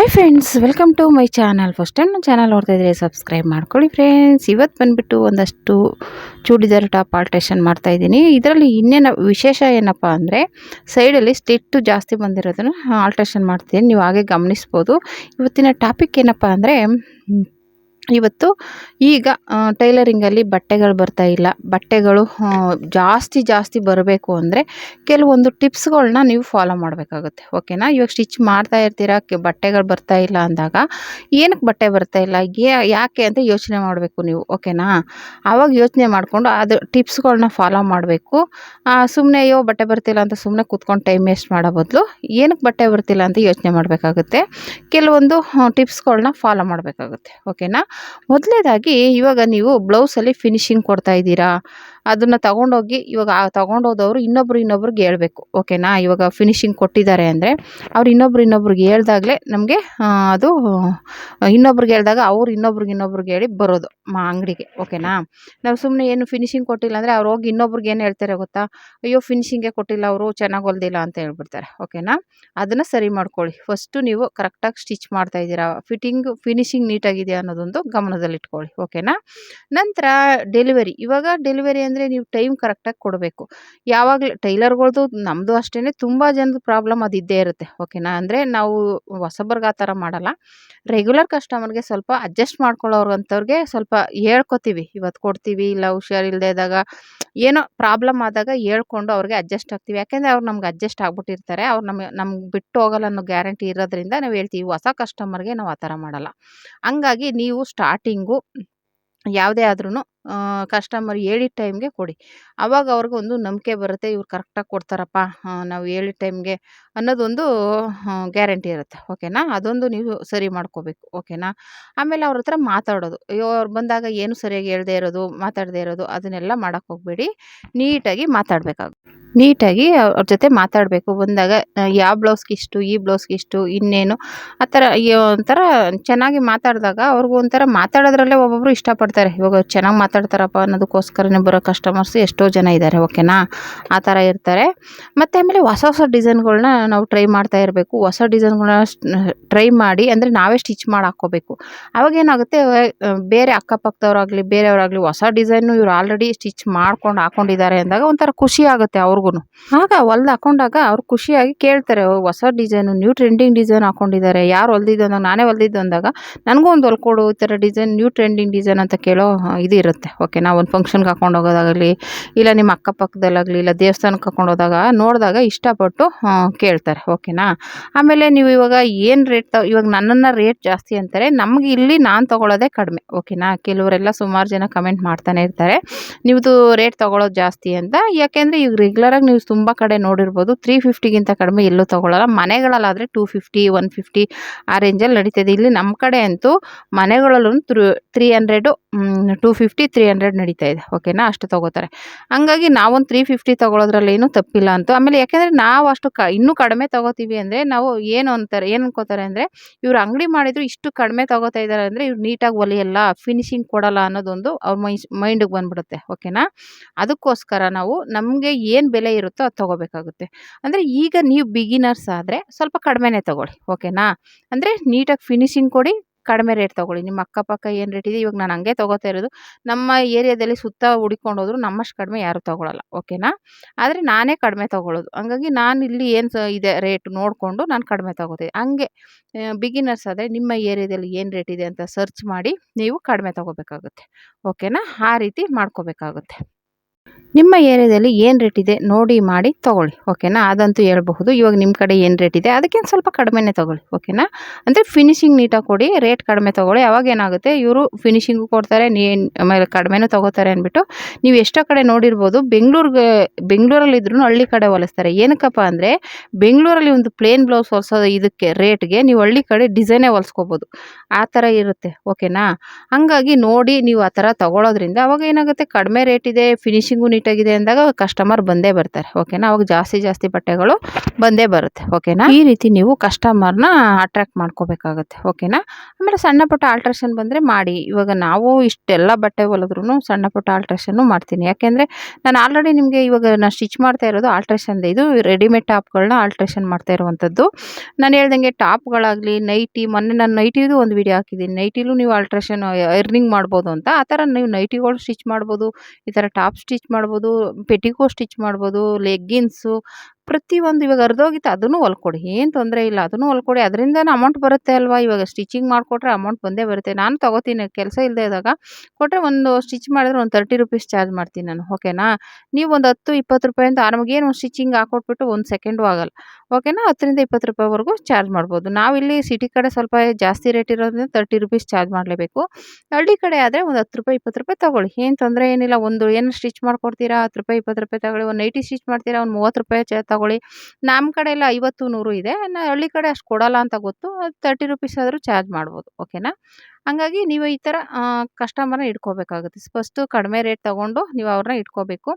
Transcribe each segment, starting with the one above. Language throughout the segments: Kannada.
Hi friends, welcome to my channel. First time ನನ್ನ ಚಾನಲ್ ನೋಡ್ತಾ ಇದ್ದರೆ ಸಬ್ಸ್ಕ್ರೈಬ್ ಮಾಡ್ಕೊಳ್ಳಿ ಫ್ರೆಂಡ್ಸ್. ಇವತ್ತು ಬಂದುಬಿಟ್ಟು ಒಂದಷ್ಟು ಚೂಡಿದಾರ್ ಟಾಪ್ ಆಲ್ಟ್ರೇಷನ್ ಮಾಡ್ತಾಯಿದ್ದೀನಿ. ಇದರಲ್ಲಿ ಇನ್ನೇನು ವಿಶೇಷ ಏನಪ್ಪ ಅಂದರೆ ಸೈಡಲ್ಲಿ ಸ್ಲಿಟ್ಟು ಜಾಸ್ತಿ ಬಂದಿರೋದನ್ನು ಆಲ್ಟ್ರೇಷನ್ ಮಾಡ್ತೀನಿ. ನೀವು ಹಾಗೆ ಗಮನಿಸ್ಬೋದು. ಇವತ್ತಿನ ಟಾಪಿಕ್ ಏನಪ್ಪ ಅಂದರೆ ಇವತ್ತು ಈಗ ಟೈಲರಿಂಗಲ್ಲಿ ಬಟ್ಟೆಗಳು ಬರ್ತಾ ಇಲ್ಲ. ಬಟ್ಟೆಗಳು ಜಾಸ್ತಿ ಬರಬೇಕು ಅಂದರೆ ಕೆಲವೊಂದು ಟಿಪ್ಸ್ಗಳನ್ನ ನೀವು ಫಾಲೋ ಮಾಡಬೇಕಾಗುತ್ತೆ. ಓಕೆನಾ? ಇವಾಗ ಸ್ಟಿಚ್ ಮಾಡ್ತಾ ಇರ್ತೀರಾ, ಬಟ್ಟೆಗಳು ಬರ್ತಾ ಇಲ್ಲ ಅಂದಾಗ ಏನಕ್ಕೆ ಬಟ್ಟೆ ಬರ್ತಾ ಇಲ್ಲ, ಯಾಕೆ ಅಂತ ಯೋಚನೆ ಮಾಡಬೇಕು ನೀವು. ಓಕೆನಾ? ಆವಾಗ ಯೋಚನೆ ಮಾಡಿಕೊಂಡು ಅದು ಟಿಪ್ಸ್ಗಳನ್ನ ಫಾಲೋ ಮಾಡಬೇಕು. ಸುಮ್ಮನೆ ಅಯ್ಯೋ ಬಟ್ಟೆ ಬರ್ತಿಲ್ಲ ಅಂತ ಸುಮ್ಮನೆ ಕೂತ್ಕೊಂಡು ಟೈಮ್ ವೇಸ್ಟ್ ಮಾಡೋ ಬದಲು ಏನಕ್ಕೆ ಬಟ್ಟೆ ಬರ್ತಿಲ್ಲ ಅಂತ ಯೋಚನೆ ಮಾಡಬೇಕಾಗುತ್ತೆ. ಕೆಲವೊಂದು ಟಿಪ್ಸ್ಗಳನ್ನ ಫಾಲೋ ಮಾಡಬೇಕಾಗುತ್ತೆ. ಓಕೆನಾ? ಮೊದಲನೇದಾಗಿ ಇವಾಗ ನೀವು ಬ್ಲೌಸಲ್ಲಿ ಫಿನಿಶಿಂಗ್ ಕೊಡ್ತಾ ಇದ್ದೀರಾ, ಅದನ್ನು ತಗೊಂಡೋಗಿ ಇವಾಗ ತಗೊಂಡೋದವರು ಇನ್ನೊಬ್ರಿಗೆ ಹೇಳ್ಬೇಕು. ಓಕೆನಾ? ಇವಾಗ ಫಿನಿಶಿಂಗ್ ಕೊಟ್ಟಿದ್ದಾರೆ ಅಂದರೆ ಅವ್ರು ಇನ್ನೊಬ್ರಿಗೆ ಹೇಳ್ದಾಗಲೇ ನಮಗೆ ಅದು ಇನ್ನೊಬ್ರಿಗೆ ಹೇಳಿದಾಗ ಅವ್ರು ಇನ್ನೊಬ್ರಿಗೆ ಹೇಳಿ ಬರೋದು ಅಂಗಡಿಗೆ. ಓಕೆನಾ? ನಾವು ಸುಮ್ಮನೆ ಏನು ಫಿನಿಶಿಂಗ್ ಕೊಟ್ಟಿಲ್ಲ ಅಂದರೆ ಅವ್ರು ಹೋಗಿ ಇನ್ನೊಬ್ರಿಗೆ ಏನು ಹೇಳ್ತಾರೆ ಗೊತ್ತಾ, ಅಯ್ಯೋ ಫಿನಿಶಿಂಗೇ ಕೊಟ್ಟಿಲ್ಲ ಅವರು, ಚೆನ್ನಾಗಿ ಹೊಲ್ದಿಲ್ಲ ಅಂತ ಹೇಳ್ಬಿಡ್ತಾರೆ. ಓಕೆನಾ? ಅದನ್ನು ಸರಿ ಮಾಡ್ಕೊಳ್ಳಿ. ಫಸ್ಟು ನೀವು ಕರೆಕ್ಟಾಗಿ ಸ್ಟಿಚ್ ಮಾಡ್ತಾ ಇದ್ದೀರಾ, ಫಿನಿಶಿಂಗ್ ನೀಟಾಗಿದೆಯಾ ಅನ್ನೋದೊಂದು ಗಮನದಲ್ಲಿಟ್ಕೊಳ್ಳಿ. ಓಕೆನಾ? ನಂತರ ಇವಾಗ ಡೆಲಿವರಿ ಅಂದರೆ ನೀವು ಟೈಮ್ ಕರೆಕ್ಟಾಗಿ ಕೊಡಬೇಕು. ಯಾವಾಗಲೂ ಟೈಲರ್ಗಳ್ದು ನಮ್ಮದು ಅಷ್ಟೇ ತುಂಬ ಜನದ ಪ್ರಾಬ್ಲಮ್ ಅದು ಇದ್ದೇ ಇರುತ್ತೆ. ಓಕೆನಾ? ಅಂದರೆ ನಾವು ಹೊಸಬರ್ಗೆ ಆ ಥರ ಮಾಡಲ್ಲ. ರೆಗ್ಯುಲರ್ ಕಸ್ಟಮರ್ಗೆ ಸ್ವಲ್ಪ ಅಡ್ಜಸ್ಟ್ ಮಾಡ್ಕೊಳ್ಳೋರ್ಗಂಥವ್ರಿಗೆ ಸ್ವಲ್ಪ ಹೇಳ್ಕೊತೀವಿ, ಇವತ್ತು ಕೊಡ್ತೀವಿ, ಇಲ್ಲ ಹುಷಾರಿಲ್ಲದೆ ಇದ್ದಾಗ ಏನೋ ಪ್ರಾಬ್ಲಮ್ ಆದಾಗ ಹೇಳ್ಕೊಂಡು ಅವ್ರಿಗೆ ಅಡ್ಜಸ್ಟ್ ಆಗ್ತೀವಿ. ಯಾಕೆಂದರೆ ಅವ್ರು ನಮ್ಗೆ ಅಡ್ಜಸ್ಟ್ ಆಗ್ಬಿಟ್ಟಿರ್ತಾರೆ. ಅವ್ರು ನಮ್ಗೆ ಬಿಟ್ಟು ಹೋಗಲ್ಲ ಅನ್ನೋ ಗ್ಯಾರಂಟಿ ಇರೋದ್ರಿಂದ ನಾವು ಹೇಳ್ತೀವಿ. ಹೊಸ ಕಸ್ಟಮರ್ಗೆ ನಾವು ಆ ಥರ ಮಾಡಲ್ಲ. ಹಂಗಾಗಿ ನೀವು ಸ್ಟಾರ್ಟಿಂಗು ಯಾವುದೇ ಆದ್ರೂ ಕಸ್ಟಮರ್ ಹೇಳಿದ ಟೈಮ್ಗೆ ಕೊಡಿ. ಆವಾಗ ಅವ್ರಿಗೆ ಒಂದು ನಂಬಿಕೆ ಬರುತ್ತೆ, ಇವ್ರು ಕರೆಕ್ಟಾಗಿ ಕೊಡ್ತಾರಪ್ಪ, ನಾವು ಹೇಳಿದ ಟೈಮ್ಗೆ ಅನ್ನೋದೊಂದು ಗ್ಯಾರಂಟಿ ಇರುತ್ತೆ. ಓಕೆನಾ? ಅದೊಂದು ನೀವು ಸರಿ ಮಾಡ್ಕೋಬೇಕು. ಓಕೆನಾ? ಆಮೇಲೆ ಅವ್ರ ಹತ್ರ ಮಾತಾಡೋದು, ಅಯ್ಯೋ ಅವ್ರು ಬಂದಾಗ ಏನು ಸರಿಯಾಗಿ ಹೇಳ್ದೇ ಇರೋದು, ಮಾತಾಡದೇ ಇರೋದು, ಅದನ್ನೆಲ್ಲ ಮಾಡೋಕ್ಕೆ ಹೋಗಬೇಡಿ. ನೀಟಾಗಿ ಅವ್ರ ಜೊತೆ ಮಾತಾಡಬೇಕು. ಬಂದಾಗ ಯಾವ ಬ್ಲೌಸ್ಗಿಷ್ಟು, ಈ ಬ್ಲೌಸ್ಗಿಷ್ಟು, ಇನ್ನೇನು ಆ ಥರ ಒಂಥರ ಚೆನ್ನಾಗಿ ಮಾತಾಡಿದಾಗ ಅವ್ರಿಗೂ ಒಂಥರ ಮಾತಾಡೋದ್ರಲ್ಲೇ ಒಬ್ಬೊಬ್ಬರು ಇಷ್ಟಪಡ್ತಾರೆ. ಇವಾಗ ಚೆನ್ನಾಗಿ ಮಾತಾಡ್ತಾರಪ್ಪ ಅನ್ನೋದಕ್ಕೋಸ್ಕರನೇ ಬರೋ ಕಸ್ಟಮರ್ಸ್ ಎಷ್ಟೋ ಜನ ಇದ್ದಾರೆ. ಓಕೆನಾ? ಆ ಥರ ಇರ್ತಾರೆ. ಮತ್ತು ಆಮೇಲೆ ಹೊಸ ಡಿಸೈನ್ಗಳ್ನ ನಾವು ಟ್ರೈ ಮಾಡ್ತಾ ಇರಬೇಕು. ಹೊಸ ಡಿಸೈನ್ಗಳನ್ನ ಟ್ರೈ ಮಾಡಿ ಅಂದರೆ ನಾವೇ ಸ್ಟಿಚ್ ಮಾಡಿ ಹಾಕ್ಕೋಬೇಕು. ಅವಾಗೇನಾಗುತ್ತೆ, ಬೇರೆ ಅಕ್ಕಪಕ್ಕದವರಾಗಲಿ ಬೇರೆಯವರಾಗಲಿ ಹೊಸ ಡಿಸೈನು ಇವ್ರು ಆಲ್ರೆಡಿ ಸ್ಟಿಚ್ ಹಾಕ್ಕೊಂಡಿದ್ದಾರೆ ಅಂದಾಗ ಒಂಥರ ಖುಷಿ ಆಗುತ್ತೆ ಅವ್ರಿಗೂ. ಆಗ ಹೊಲ್ದು ಹಾಕೊಂಡಾಗ ಅವ್ರು ಖುಷಿಯಾಗಿ ಕೇಳ್ತಾರೆ, ಹೊಸ ಡಿಸೈನು, ನ್ಯೂ ಟ್ರೆಂಡಿಂಗ್ ಡಿಸೈನ್ ಹಾಕೊಂಡಿದ್ದಾರೆ, ಯಾರು ಹೊಲ್ದಿದ್ದು ಅಂದಾಗ ನಾನೇ ಹೊಲ್ದಿದ್ದು ಅಂದಾಗ ನನಗೂ ಒಂದು ಹೊಲ್ಕೊಡು, ಈ ಥರ ಡಿಸೈನ್, ನ್ಯೂ ಟ್ರೆಂಡಿಂಗ್ ಡಿಸೈನ್ ಅಂತ ಕೇಳೋ ಇದು ಇರುತ್ತೆ. ಓಕೆನಾ? ಒಂದು ಫಂಕ್ಷನ್ಗೆ ಹಾಕೊಂಡು ಹೋಗೋದಾಗಲಿ, ಇಲ್ಲ ನಿಮ್ಮ ಅಕ್ಕಪಕ್ಕದಲ್ಲಾಗಲಿ, ಇಲ್ಲ ದೇವಸ್ಥಾನಕ್ಕೆ ಹಾಕೊಂಡು ಹೋದಾಗ ನೋಡಿದಾಗ ಇಷ್ಟಪಟ್ಟು ಕೇಳ್ತಾರೆ. ಓಕೆನಾ? ಆಮೇಲೆ ನೀವು ಇವಾಗ ಏನು ರೇಟ್ ಇವಾಗ ನನ್ನನ್ನು ರೇಟ್ ಜಾಸ್ತಿ ಅಂತಾರೆ, ನಮಗೆ ಇಲ್ಲಿ ನಾನು ತೊಗೊಳ್ಳೋದೇ ಕಡಿಮೆ. ಓಕೆನಾ? ಕೆಲವರೆಲ್ಲ ಸುಮಾರು ಜನ ಕಮೆಂಟ್ ಮಾಡ್ತಾನೆ ಇರ್ತಾರೆ, ನೀವುದು ರೇಟ್ ತೊಗೊಳ್ಳೋದು ಜಾಸ್ತಿ ಅಂತ. ಯಾಕೆಂದರೆ ಈಗ ರೆಗ್ಯುಲರಾಗಿ ನೀವು ತುಂಬ ಕಡೆ ನೋಡಿರ್ಬೋದು, 350ಗಿಂತ ಕಡಿಮೆ ಎಲ್ಲೂ ತೊಗೊಳ್ಳಲ್ಲ. ಮನೆಗಳಲ್ಲಾದರೆ 250, 150 ಆ ರೇಂಜಲ್ಲಿ ನಡೀತದೆ. ಇಲ್ಲಿ ನಮ್ಮ ಕಡೆ ಅಂತೂ ಮನೆಗಳಲ್ಲೂ 300, 250, 300 ನಡೀತಾ ಇದೆ. ಓಕೆನಾ? ಅಷ್ಟು ತೊಗೋತಾರೆ. ಹಂಗಾಗಿ ನಾವೊಂದು 350 ತೊಗೊಳೋದ್ರಲ್ಲಿ ಏನೂ ತಪ್ಪಿಲ್ಲ ಅಂತ. ಆಮೇಲೆ ಯಾಕೆಂದರೆ ನಾವು ಅಷ್ಟು ಇನ್ನೂ ಕಡಿಮೆ ತೊಗೋತೀವಿ ಅಂದರೆ ನಾವು ಏನು ಅನ್ಕೋತಾರೆ ಅಂದರೆ, ಇವ್ರು ಅಂಗಡಿ ಮಾಡಿದ್ರು ಇಷ್ಟು ಕಡಿಮೆ ತೊಗೋತಾ ಇದ್ದಾರೆ ಅಂದರೆ ಇವ್ರು ನೀಟಾಗಿ ಹೊಲಿಯಲ್ಲ, ಫಿನಿಶಿಂಗ್ ಕೊಡಲ್ಲ ಅನ್ನೋದೊಂದು ಅವ್ರ ಮೈಂಡಿಗೆ ಬಂದ್ಬಿಡುತ್ತೆ. ಓಕೆನಾ? ಅದಕ್ಕೋಸ್ಕರ ನಾವು ನಮಗೆ ಏನು ಬೆಲೆ ಇರುತ್ತೋ ಅದು ತೊಗೋಬೇಕಾಗುತ್ತೆ. ಅಂದರೆ ಈಗ ನೀವು ಬಿಗಿನರ್ಸ್ ಆದರೆ ಸ್ವಲ್ಪ ಕಡಿಮೆನೇ ತೊಗೊಳ್ಳಿ. ಓಕೆನಾ? ಅಂದರೆ ನೀಟಾಗಿ ಫಿನಿಶಿಂಗ್ ಕೊಡಿ, ಕಡಿಮೆ ರೇಟ್ ತೊಗೊಳ್ಳಿ. ನಿಮ್ಮ ಅಕ್ಕಪಕ್ಕ ಏನು ರೇಟ್ ಇದೆ, ಇವಾಗ ನಾನು ಹಂಗೆ ತೊಗೋತಾ ಇರೋದು. ನಮ್ಮ ಏರಿಯಾದಲ್ಲಿ ಸುತ್ತ ಹುಡುಕೊಂಡು ಹೋದ್ರು ನಮ್ಮಷ್ಟು ಕಡಿಮೆ ಯಾರೂ ತೊಗೊಳಲ್ಲ. ಓಕೆನಾ? ಆದರೆ ನಾನೇ ಕಡಿಮೆ ತೊಗೊಳ್ಳೋದು. ಹಂಗಾಗಿ ನಾನು ಇಲ್ಲಿ ಏನು ಇದೆ ರೇಟ್ ನೋಡಿಕೊಂಡು ನಾನು ಕಡಿಮೆ ತೊಗೋತೀನಿ. ಹಂಗೆ ಬಿಗಿನರ್ಸ್ ಆದರೆ ನಿಮ್ಮ ಏರಿಯಾದಲ್ಲಿ ಏನು ರೇಟ್ ಇದೆ ಅಂತ ಸರ್ಚ್ ಮಾಡಿ ನೀವು ಕಡಿಮೆ ತೊಗೋಬೇಕಾಗುತ್ತೆ. ಓಕೆನಾ? ಆ ರೀತಿ ಮಾಡ್ಕೋಬೇಕಾಗುತ್ತೆ. ನಿಮ್ಮ ಏರಿಯಾದಲ್ಲಿ ಏನು ರೇಟ್ ಇದೆ ನೋಡಿ ಮಾಡಿ ತೊಗೊಳ್ಳಿ. ಓಕೆನಾ? ಅದಂತೂ ಹೇಳ್ಬಹುದು. ಇವಾಗ ನಿಮ್ಮ ಕಡೆ ಏನು ರೇಟ್ ಇದೆ ಅದಕ್ಕಿಂತ ಸ್ವಲ್ಪ ಕಡಿಮೆನೇ ತೊಗೊಳ್ಳಿ. ಓಕೆನಾ? ಅಂದರೆ ಫಿನಿಶಿಂಗ್ ನೀಟಾಗಿ ಕೊಡಿ, ರೇಟ್ ಕಡಿಮೆ ತೊಗೊಳ್ಳಿ. ಅವಾಗ ಏನಾಗುತ್ತೆ, ಇವರು ಫಿನಿಶಿಂಗು ಕೊಡ್ತಾರೆ, ಆಮೇಲೆ ಕಡಿಮೆನೂ ತೊಗೋತಾರೆ ಅಂದ್ಬಿಟ್ಟು ನೀವು ಎಷ್ಟೋ ಕಡೆ ನೋಡಿರ್ಬೋದು. ಬೆಂಗಳೂರಲ್ಲಿದ್ರೂ ಹಳ್ಳಿ ಕಡೆ ಹೊಲಿಸ್ತಾರೆ. ಏನಕ್ಕಪ್ಪ ಅಂದರೆ ಬೆಂಗಳೂರಲ್ಲಿ ಒಂದು ಪ್ಲೇನ್ ಬ್ಲೌಸ್ ಹೊಲಿಸೋದು ಇದಕ್ಕೆ ರೇಟ್ಗೆ ನೀವು ಹಳ್ಳಿ ಕಡೆ ಡಿಸೈನೇ ಹೊಲಿಸ್ಕೋಬೋದು. ಆ ಥರ ಇರುತ್ತೆ. ಓಕೆನಾ? ಹಂಗಾಗಿ ನೋಡಿ ನೀವು ಆ ಥರ ತೊಗೊಳೋದ್ರಿಂದ ಅವಾಗ ಏನಾಗುತ್ತೆ, ಕಡಿಮೆ ರೇಟ್ ಇದೆ, ಫಿನಿಶಿಂಗ್ ಫಿನಿಶಿಂಗು ನೀಟಾಗಿದೆ ಅಂದಾಗ ಕಸ್ಟಮರ್ ಬಂದೇ ಬರ್ತಾರೆ. ಓಕೆನಾ, ಅವಾಗ ಜಾಸ್ತಿ ಬಟ್ಟೆಗಳು ಬಂದೇ ಬರುತ್ತೆ. ಓಕೆನಾ, ಈ ರೀತಿ ನೀವು ಕಸ್ಟಮರ್ನ ಅಟ್ರಾಕ್ಟ್ ಮಾಡ್ಕೋಬೇಕಾಗುತ್ತೆ. ಓಕೆನಾ, ಆಮೇಲೆ ಸಣ್ಣ ಪುಟ್ಟ ಆಲ್ಟ್ರೇಷನ್ ಬಂದರೆ ಮಾಡಿ. ಇವಾಗ ನಾವು ಇಷ್ಟೆಲ್ಲ ಬಟ್ಟೆ ಹೊಲಿದ್ರೂ ಸಣ್ಣ ಪುಟ್ಟ ಆಲ್ಟ್ರೇಷನ್ನು ಮಾಡ್ತೀನಿ. ಯಾಕೆಂದರೆ ನಾನು ಆಲ್ರೆಡಿ ನಿಮಗೆ ಇವಾಗ ನಾನು ಸ್ಟಿಚ್ ಮಾಡ್ತಾ ಇರೋದು ಆಲ್ಟ್ರೇಷನ್ದೆ. ಇದು ರೆಡಿಮೇಡ್ ಟಾಪ್ಗಳನ್ನ ಆಲ್ಟ್ರೇಷನ್ ಮಾಡ್ತಾ ಇರುವಂಥದ್ದು. ನಾನು ಹೇಳ್ದಂಗೆ ಟಾಪ್ಗಳಾಗಲಿ, ನೈಟಿ, ಮೊನ್ನೆ ನಾನು ನೈಟಿದು ಒಂದು ವಿಡಿಯೋ ಹಾಕಿದ್ದೀನಿ. ನೈಟಿಲೂ ನೀವು ಆಲ್ಟ್ರೇಷನ್ ಎರ್ನಿಂಗ್ ಮಾಡ್ಬೋದು ಅಂತ. ಆ ಥರ ನೀವು ನೈಟಿಗಳು ಸ್ಟಿಚ್ ಮಾಡ್ಬೋದು, ಈ ಥರ ಟಾಪ್ ಸ್ಟಿಚ್ ಮಾಡ್ಬೋದು, ಪೆಟಿಕೋಟ್ ಸ್ಟಿಚ್ ಮಾಡ್ಬೋದು, ಲೆಗ್ಗಿನ್ಸು, ಪ್ರತಿಯೊಂದು. ಇವಾಗ ಹರಿದೋಗಿತ್ತು ಅದನ್ನು ಹೊಲ್ಕೊಡಿ, ಏನು ತೊಂದರೆ ಇಲ್ಲ, ಅದನ್ನು ಹೊಲ್ಕೊಡಿ. ಅದರಿಂದನೂ ಅಮೌಂಟ್ ಬರುತ್ತೆ ಅಲ್ವಾ. ಇವಾಗ ಸ್ಟಿಚಿಂಗ್ ಮಾಡಿಕೊಟ್ರೆ ಅಮೌಂಟ್ ಬಂದೇ ಬರುತ್ತೆ. ನಾನು ತೊಗೋತೀನಿ, ಕೆಲಸ ಇಲ್ಲದೆ ಇದ್ದಾಗ ಕೊಟ್ಟರೆ ಒಂದು ಸ್ಟಿಚ್ ಮಾಡಿದ್ರೆ ಒಂದು 30 ರುಪೀಸ್ ಚಾರ್ಜ್ ಮಾಡ್ತೀನಿ ನಾನು. ಓಕೆನಾ, ನೀವು ಒಂದು 10-20 ರೂಪಾಯಿ ಅಂತ ಆರಾಮಾಗೇನು ಒಂದು ಸ್ಟಿಚಿಂಗ್ ಹಾಕೊಟ್ಬಿಟ್ಟು ಒಂದು ಸೆಕೆಂಡು ಆಗಲ್ಲ. ಓಕೆನಾ, 10-20 ರೂಪಾಯಿವರೆಗೂ ಚಾರ್ಜ್ ಮಾಡ್ಬೋದು. ನಾವಿಲ್ಲಿ ಸಿಟಿ ಕಡೆ ಸ್ವಲ್ಪ ಜಾಸ್ತಿ ರೇಟ್ ಇರೋದ್ರಿಂದ 30 ರುಪೀಸ್ ಚಾರ್ಜ್ ಮಾಡಲೇಬೇಕು. ಹಳ್ಳಿ ಕಡೆ ಆದರೆ ಒಂದು 10 ರೂಪಾಯಿ 20 ರೂಪಾಯಿ ತೊಗೊಳ್ಳಿ, ಏನು ತೊಂದರೆ ಏನಿಲ್ಲ. ಒಂದು ಏನು ಸ್ಟಿಚ್ ಮಾಡ್ಕೊಡ್ತೀರಾ, 10 ರೂಪಾಯಿ 20 ರೂಪಾಯಿ ತಗೊಳ್ಳಿ. ಒಂದು ನೈಟಿ ಸ್ಟಿಚ್ ಮಾಡ್ತೀರಾ, ಒಂದು 30 ರೂಪಾಯಿ ತಗೊಳ್ಳಿ. ನಮ್ಮ ಕಡೆ ಎಲ್ಲ 50-100 ಇದೆ. ಹಳ್ಳಿ ಕಡೆ ಅಷ್ಟು ಕೊಡಲ್ಲ ಅಂತ ಗೊತ್ತು. 30 ರುಪೀಸ್ ಆದರೂ ಚಾರ್ಜ್ ಮಾಡ್ಬೋದು. ಓಕೆನಾ, ಹಂಗಾಗಿ ನೀವು ಈ ಥರ ಕಸ್ಟಮರ್ನ ಇಟ್ಕೋಬೇಕಾಗುತ್ತೆ. ಫಸ್ಟು ಕಡಿಮೆ ರೇಟ್ ತೊಗೊಂಡು ನೀವು ಅವ್ರನ್ನ ಇಟ್ಕೋಬೇಕು.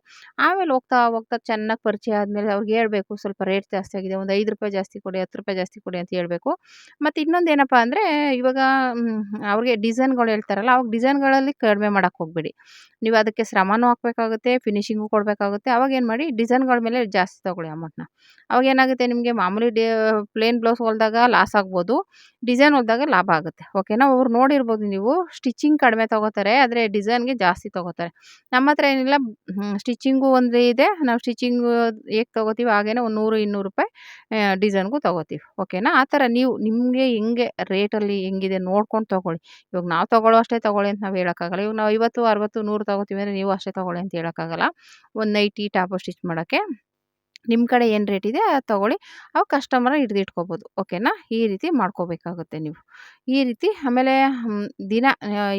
ಆಮೇಲೆ ಹೋಗ್ತಾ ಚೆನ್ನಾಗಿ ಪರಿಚಯ ಆದಮೇಲೆ ಅವ್ರಿಗೆ ಹೇಳ್ಬೇಕು, ಸ್ವಲ್ಪ ರೇಟ್ ಜಾಸ್ತಿ ಆಗಿದೆ, ಒಂದು 5 ರೂಪಾಯಿ ಜಾಸ್ತಿ ಕೊಡಿ, 10 ರೂಪಾಯಿ ಜಾಸ್ತಿ ಕೊಡಿ ಅಂತ ಹೇಳ್ಬೇಕು. ಮತ್ತು ಇನ್ನೊಂದು ಏನಪ್ಪ ಅಂದರೆ, ಇವಾಗ ಅವ್ರಿಗೆ ಡಿಸೈನ್ಗಳು ಹೇಳ್ತಾರಲ್ಲ, ಅವಾಗ ಡಿಸೈನ್ಗಳಲ್ಲಿ ಕಡಿಮೆ ಮಾಡೋಕ್ಕೆ ಹೋಗಬೇಡಿ. ನೀವು ಅದಕ್ಕೆ ಶ್ರಮನೂ ಹಾಕಬೇಕಾಗುತ್ತೆ, ಫಿನಿಶಿಂಗು ಕೊಡಬೇಕಾಗುತ್ತೆ. ಅವಾಗ ಏನು ಮಾಡಿ, ಡಿಸೈನ್ಗಳ ಮೇಲೆ ಜಾಸ್ತಿ ತೊಗೊಳ್ಳಿ ಅಮೌಂಟ್ನ. ಅವಾಗ ಏನಾಗುತ್ತೆ, ನಿಮಗೆ ಮಾಮೂಲಿ ಪ್ಲೇನ್ ಬ್ಲೌಸ್ ಹೊಲಿದಾಗ ಲಾಸ್ ಆಗ್ಬೋದು, ಡಿಸೈನ್ ಹೊಲಿದಾಗ ಲಾಭ ಆಗುತ್ತೆ. ಓಕೆನಾ, ಅವ್ರು ನೋಡಿರ್ಬೋದು ನೀವು, ಸ್ಟಿಚಿಂಗ್ ಕಡಿಮೆ ತೊಗೋತಾರೆ, ಆದರೆ ಡಿಸೈನ್ಗೆ ಜಾಸ್ತಿ ತೊಗೋತಾರೆ. ನಮ್ಮ ಹತ್ರ ಏನಿಲ್ಲ, ಸ್ಟಿಚಿಂಗು ಒಂದು ಇದೆ. ನಾವು ಸ್ಟಿಚಿಂಗು ಹೇಗೆ ತೊಗೋತೀವಿ ಹಾಗೇನೆ ಒಂದು 100-200 ರೂಪಾಯಿ ಡಿಸೈನ್ಗೂ ತೊಗೋತೀವಿ. ಓಕೆನಾ, ಆ ಥರ ನೀವು ನಿಮಗೆ ಹೆಂಗೆ ರೇಟಲ್ಲಿ ಹೆಂಗಿದೆ ನೋಡ್ಕೊಂಡು ತೊಗೊಳ್ಳಿ. ಇವಾಗ ನಾವು ತೊಗೊಳ್ಳೋ ಅಷ್ಟೇ ತೊಗೊಳ್ಳಿ ಅಂತ ನಾವು ಹೇಳೋಕ್ಕಾಗಲ್ಲ. ಇವಾಗ ನಾವು 50, 60, 100 ತೊಗೋತೀವಿ ಅಂದರೆ ನೀವು ಅಷ್ಟೇ ತೊಗೊಳ್ಳಿ ಅಂತ ಹೇಳೋಕ್ಕಾಗಲ್ಲ. ಒಂದು ನೈಟಿ, ಟಾಪು ಸ್ಟಿಚ್ ಮಾಡೋಕ್ಕೆ ನಿಮ್ಮ ಕಡೆ ಏನು ರೇಟ್ ಇದೆ ಅದು ತೊಗೊಳ್ಳಿ. ಅವಾಗ ಕಸ್ಟಮರ್ನ ಹಿಡಿದಿಟ್ಕೋಬೋದು. ಓಕೆನಾ, ಈ ರೀತಿ ಮಾಡ್ಕೋಬೇಕಾಗುತ್ತೆ ನೀವು. ಈ ರೀತಿ ಆಮೇಲೆ ದಿನ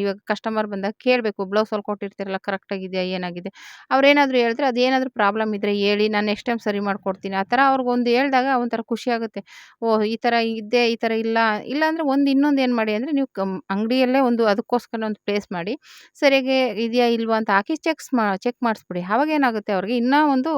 ಇವಾಗ ಕಸ್ಟಮರ್ ಬಂದಾಗ ಕೇಳಬೇಕು, ಬ್ಲೌಸ್ ಹೊಲ್ಕೊಟ್ಟಿರ್ತೀರಲ್ಲ ಕರೆಕ್ಟಾಗಿದೆಯಾ, ಏನಾಗಿದೆ. ಅವ್ರೇನಾದರೂ ಹೇಳಿದ್ರೆ, ಅದೇನಾದರೂ ಪ್ರಾಬ್ಲಮ್ ಇದ್ದರೆ ಹೇಳಿ, ನಾನು ನೆಕ್ಸ್ಟ್ ಟೈಮ್ ಸರಿ ಮಾಡ್ಕೊಡ್ತೀನಿ. ಆ ಥರ ಅವ್ರಿಗೊಂದು ಹೇಳಿದಾಗ ಒಂಥರ ಖುಷಿಯಾಗುತ್ತೆ. ಓಹ್, ಈ ಥರ ಇದ್ದೆ, ಈ ಥರ ಇಲ್ಲ. ಇಲ್ಲಾಂದರೆ ಇನ್ನೊಂದು ಏನು ಮಾಡಿ ಅಂದರೆ, ನೀವು ಅಂಗಡಿಯಲ್ಲೇ ಒಂದು ಅದಕ್ಕೋಸ್ಕರ ಒಂದು ಪ್ಲೇಸ್ ಮಾಡಿ, ಸರಿಯಾಗಿ ಇದೆಯಾ ಇಲ್ವಾ ಅಂತ ಹಾಕಿ ಚೆಕ್ ಮಾಡಿಸ್ಬಿಡಿ. ಆವಾಗೇನಾಗುತ್ತೆ, ಅವ್ರಿಗೆ ಇನ್ನೂ ಒಂದು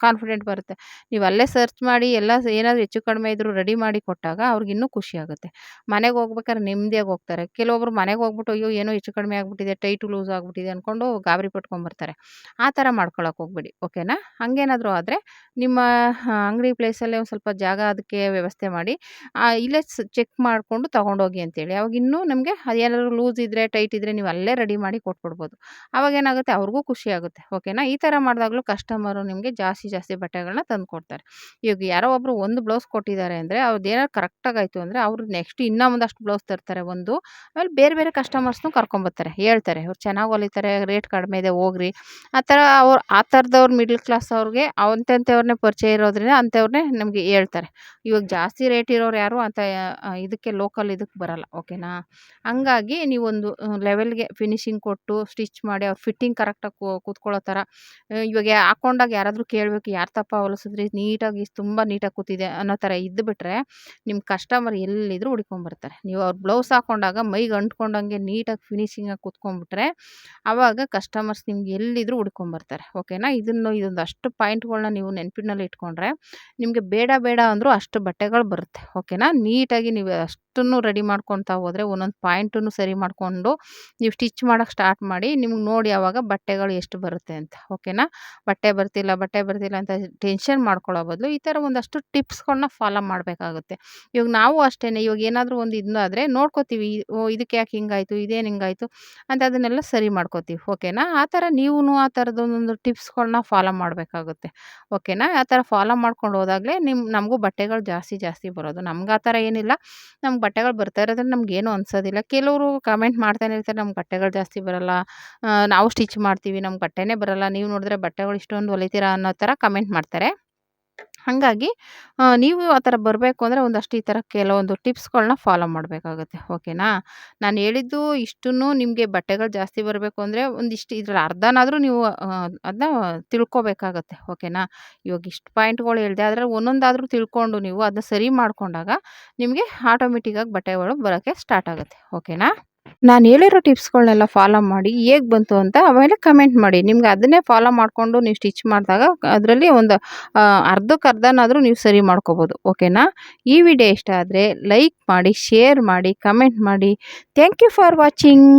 ಕಾನ್ಫಿಡೆಂಟ್ ಬರುತ್ತೆ. ನೀವು ಅಲ್ಲೇ ಸರ್ಚ್ ಮಾಡಿ ಎಲ್ಲ ಏನಾದರೂ ಹೆಚ್ಚು ಕಡಿಮೆ ಇದ್ದರೂ ರೆಡಿ ಮಾಡಿ ಕೊಟ್ಟಾಗ ಅವ್ರಿಗೆ ಇನ್ನೂ ಖುಷಿಯಾಗುತ್ತೆ. ಮನೆಗೆ ಹೋಗ್ಬೇಕಾದ್ರೆ ನೆಮ್ಮದಿಯಾಗಿ ಹೋಗ್ತಾರೆ. ಕೆಲವೊಬ್ರು ಮನೆಗೆ ಹೋಗ್ಬಿಟ್ಟು, ಅಯ್ಯೋ ಏನೋ ಹೆಚ್ಚು ಕಡಿಮೆ ಆಗ್ಬಿಟ್ಟಿದೆ, ಟೈಟು ಲೂಸ್ ಆಗ್ಬಿಟ್ಟಿದೆ ಅಂದ್ಕೊಂಡು ಗಾಬರಿ ಪಟ್ಕೊಂಡ್ಬರ್ತಾರೆ. ಆ ಥರ ಮಾಡ್ಕೊಳಕ್ಕೆ ಹೋಗ್ಬೇಡಿ. ಓಕೆನಾ, ಹಂಗೇನಾದರೂ ಆದರೆ ನಿಮ್ಮ ಅಂಗಡಿ ಪ್ಲೇಸಲ್ಲೇ ಒಂದು ಸ್ವಲ್ಪ ಜಾಗ ಅದಕ್ಕೆ ವ್ಯವಸ್ಥೆ ಮಾಡಿ, ಇಲ್ಲೇ ಚೆಕ್ ಮಾಡಿಕೊಂಡು ತೊಗೊಂಡೋಗಿ ಅಂತೇಳಿ. ಅವಾಗ ಇನ್ನೂ ನಮಗೆ ಅದೇನಾದರೂ ಲೂಸ್ ಇದ್ದರೆ, ಟೈಟ್ ಇದ್ದರೆ ನೀವು ಅಲ್ಲೇ ರೆಡಿ ಮಾಡಿ ಕೊಟ್ಬಿಡ್ಬೋದು. ಅವಾಗೇನಾಗುತ್ತೆ, ಅವ್ರಿಗೂ ಖುಷಿಯಾಗುತ್ತೆ. ಓಕೆನಾ, ಈ ಥರ ಮಾಡಿದಾಗಲೂ ಕಸ್ಟಮರು ನಿಮಗೆ ಜಾಸ್ತಿ ಬಟ್ಟೆಗಳನ್ನ ತಂದುಕೊಡ್ತಾರೆ. ಇವಾಗ ಯಾರೋ ಒಬ್ಬರು ಒಂದು ಬ್ಲೌಸ್ ಕೊಟ್ಟಿದ್ದಾರೆ ಅಂದರೆ, ಅವ್ರದ್ದೇನಾದ್ರು ಕರೆಕ್ಟಾಗಿ ಆಯಿತು ಅಂದರೆ, ಅವರು ನೆಕ್ಸ್ಟ್ ಇನ್ನೂ ಒಂದಷ್ಟು ಬ್ಲೌಸ್ ತರ್ತಾರೆ ಒಂದು. ಆಮೇಲೆ ಬೇರೆ ಕಸ್ಟಮರ್ಸ್ನೂ ಕರ್ಕೊಂಬರ್ತಾರೆ. ಹೇಳ್ತಾರೆ, ಇವ್ರು ಚೆನ್ನಾಗಿ ಹೊಲಿತಾರೆ, ರೇಟ್ ಕಡಿಮೆ ಇದೆ, ಹೋಗ್ರಿ. ಆ ಥರ ಆ ಥರದವ್ರು ಮಿಡ್ಲ್ ಕ್ಲಾಸ್ ಅವ್ರಿಗೆ ಅಂಥವ್ರನ್ನೇ ಪರಿಚಯ ಇರೋದ್ರಿಂದ ಅಂಥವ್ರನ್ನೇ ನಮಗೆ ಹೇಳ್ತಾರೆ. ಇವಾಗ ಜಾಸ್ತಿ ರೇಟ್ ಇರೋರು ಯಾರು ಅಂತ ಇದಕ್ಕೆ ಲೋಕಲ್ ಇದಕ್ಕೆ ಬರಲ್ಲ. ಓಕೆನಾ, ಹಂಗಾಗಿ ನೀವೊಂದು ಲೆವೆಲ್ಗೆ ಫಿನಿಶಿಂಗ್ ಕೊಟ್ಟು ಸ್ಟಿಚ್ ಮಾಡಿ ಅವ್ರು ಫಿಟ್ಟಿಂಗ್ ಕರೆಕ್ಟಾಗಿ ಕೂತ್ಕೊಳ್ಳೋ ಥರ. ಇವಾಗ ಹಾಕ್ಕೊಂಡಾಗ ಯಾರಾದರೂ ಕೇಳಬೇಕು, ಯಾರು ತಪ್ಪ ಹೊಲಿಸಿದ್ರಿ, ನೀಟಾಗಿ ತುಂಬ ನೀಟಾಗಿ ಕೂತಿದೆ ಅನ್ನೋ ಥರ ಇದ್ದುಬಿಟ್ರೆ, ನಿಮ್ಮ ಕಸ್ಟಮರ್ ಎಲ್ಲಿದ್ದರೂ ಹುಡ್ಕೊಂಬರ್ತಾರೆ. ನೀವು ಅವ್ರ ಬ್ಲೌಸ್ ಹಾಕ್ಕೊಂಡಾಗ ಮೈಗೆ ಅಂಟ್ಕೊಂಡಂಗೆ ನೀಟಾಗಿ ಫಿನಿಶಿಂಗಾಗಿ ಕೂತ್ಕೊಂಡ್ಬಿಟ್ರೆ, ಆವಾಗ ಕಸ್ಟಮರ್ಸ್ ನಿಮ್ಗೆ ಎಲ್ಲಿದ್ದರೂ ಹುಡ್ಕೊಂಬರ್ತಾರೆ. ಓಕೆನಾ, ಇದೊಂದಷ್ಟು ಪಾಯಿಂಟ್ಗಳನ್ನ ನೀವು ನೆನಪಿನಲ್ಲಿ ಇಟ್ಕೊಂಡ್ರೆ, ನಿಮಗೆ ಬೇಡ ಅಂದರೂ ಅಷ್ಟು ಬಟ್ಟೆಗಳು ಬರುತ್ತೆ. ಓಕೆನಾ, ನೀಟಾಗಿ ನೀವು ಅಷ್ಟನ್ನು ರೆಡಿ ಮಾಡ್ಕೊತಾ ಹೋದರೆ, ಒಂದೊಂದು ಪಾಯಿಂಟನ್ನು ಸರಿ ಮಾಡಿಕೊಂಡು ನೀವು ಸ್ಟಿಚ್ ಮಾಡೋಕ್ಕೆ ಸ್ಟಾರ್ಟ್ ಮಾಡಿ, ನಿಮ್ಗೆ ನೋಡಿ ಆವಾಗ ಬಟ್ಟೆಗಳು ಎಷ್ಟು ಬರುತ್ತೆ ಅಂತ. ಓಕೆನಾ, ಬಟ್ಟೆ ಬರ್ತಿಲ್ಲ ಅಂತ ಟೆನ್ಷನ್ ಮಾಡ್ಕೊಳ್ಳೋ ಬದಲು ಈ ಥರ ಒಂದಷ್ಟು ಟಿಪ್ಸ್ಗಳನ್ನ ಫಾಲೋ ಮಾಡಬೇಕಾಗುತ್ತೆ. ಇವಾಗ ನಾವು ಅಷ್ಟೇ, ಇವಾಗ ಏನಾದರೂ ಒಂದು ಇದಾದರೆ ನೋಡ್ಕೋತೀವಿ, ಓ ಇದಕ್ಕೆ ಯಾಕೆ ಹಿಂಗಾಯಿತು, ಇದೇನು ಹಿಂಗಾಯಿತು ಅಂತ ಅದನ್ನೆಲ್ಲ ಸರಿ ಮಾಡ್ಕೋತೀವಿ. ಓಕೆನಾ, ಆ ಥರ ನೀವೂ ಆ ಥರದೊಂದೊಂದು ಟಿಪ್ಸ್ಗಳನ್ನ ಫಾಲೋ ಮಾಡಬೇಕಾಗುತ್ತೆ. ಓಕೆನಾ, ಆ ಥರ ಫಾಲೋ ಮಾಡ್ಕೊಂಡು ಹೋದಾಗಲೇ ನಮಗೂ ಬಟ್ಟೆಗಳು ಜಾಸ್ತಿ ಬರೋದು. ನಮ್ಗೆ ಆ ಥರ ಏನಿಲ್ಲ, ನಮ್ಗೆ ಬಟ್ಟೆಗಳು ಬರ್ತಾ ಇರೋದ್ರಿಂದ ನಮಗೇನು ಅನ್ಸೋದಿಲ್ಲ. ಕೆಲವರು ಕಮೆಂಟ್ ಮಾಡ್ತಾನೆ ಇರ್ತಾರೆ, ನಮ್ಗೆ ಬಟ್ಟೆಗಳು ಜಾಸ್ತಿ ಬರೋಲ್ಲ, ನಾವು ಸ್ಟಿಚ್ ಮಾಡ್ತೀವಿ, ನಮ್ಗೆ ಬಟ್ಟೆನೇ ಬರೋಲ್ಲ, ನೀವು ನೋಡಿದ್ರೆ ಬಟ್ಟೆಗಳು ಇಷ್ಟೊಂದು ಹೊಲಿತೀರಾ ಅನ್ನೋ ಥರ ಕಮೆಂಟ್ ಮಾಡ್ತಾರೆ. ಹಾಗಾಗಿ ನೀವು ಆ ಥರ ಬರಬೇಕು ಅಂದರೆ ಒಂದಷ್ಟು ಈ ಥರ ಕೆಲವೊಂದು ಟಿಪ್ಸ್ಗಳನ್ನ ಫಾಲೋ ಮಾಡಬೇಕಾಗುತ್ತೆ. ಓಕೆನಾ, ನಾನು ಹೇಳಿದ್ದು ಇಷ್ಟನ್ನು ನಿಮಗೆ ಬಟ್ಟೆಗಳು ಜಾಸ್ತಿ ಬರಬೇಕು ಅಂದರೆ ಒಂದಿಷ್ಟು ಇದ್ರಲ್ಲಿ ಅರ್ಧನಾದರೂ ನೀವು ಅದನ್ನ ತಿಳ್ಕೊಬೇಕಾಗತ್ತೆ. ಓಕೆನಾ, ಇವಾಗ ಇಷ್ಟು ಪಾಯಿಂಟ್ಗಳು ಹೇಳಿದೆ, ಆದರೆ ಒಂದೊಂದಾದರೂ ತಿಳ್ಕೊಂಡು ನೀವು ಅದನ್ನ ಸರಿ ಮಾಡಿಕೊಂಡಾಗ ನಿಮಗೆ ಆಟೋಮೆಟಿಕ್ಕಾಗಿ ಬಟ್ಟೆಗಳು ಬರೋಕ್ಕೆ ಸ್ಟಾರ್ಟ್ ಆಗುತ್ತೆ. ಓಕೆನಾ. ನಾನು ಹೇಳಿರೋ ಟಿಪ್ಸ್‌ಗಳನ್ನೆಲ್ಲ ಫಾಲೋ ಮಾಡಿ ಹೇಗೆ ಬಂತು ಅಂತ ಆಮೇಲೆ ಕಮೆಂಟ್ ಮಾಡಿ. ನಿಮ್ಗೆ ಅದನ್ನೇ ಫಾಲೋ ಮಾಡಿಕೊಂಡು ನೀವು ಸ್ಟಿಚ್ ಮಾಡಿದಾಗ ಅದರಲ್ಲಿ ಒಂದು ಅರ್ಧಕ್ಕರ್ಧನಾದರೂ ನೀವು ಸರಿ ಮಾಡ್ಕೋಬೋದು. ಓಕೆನಾ? ಈ ವಿಡಿಯೋ ಇಷ್ಟ ಆದರೆ ಲೈಕ್ ಮಾಡಿ, ಶೇರ್ ಮಾಡಿ, ಕಮೆಂಟ್ ಮಾಡಿ. Thank you for watching.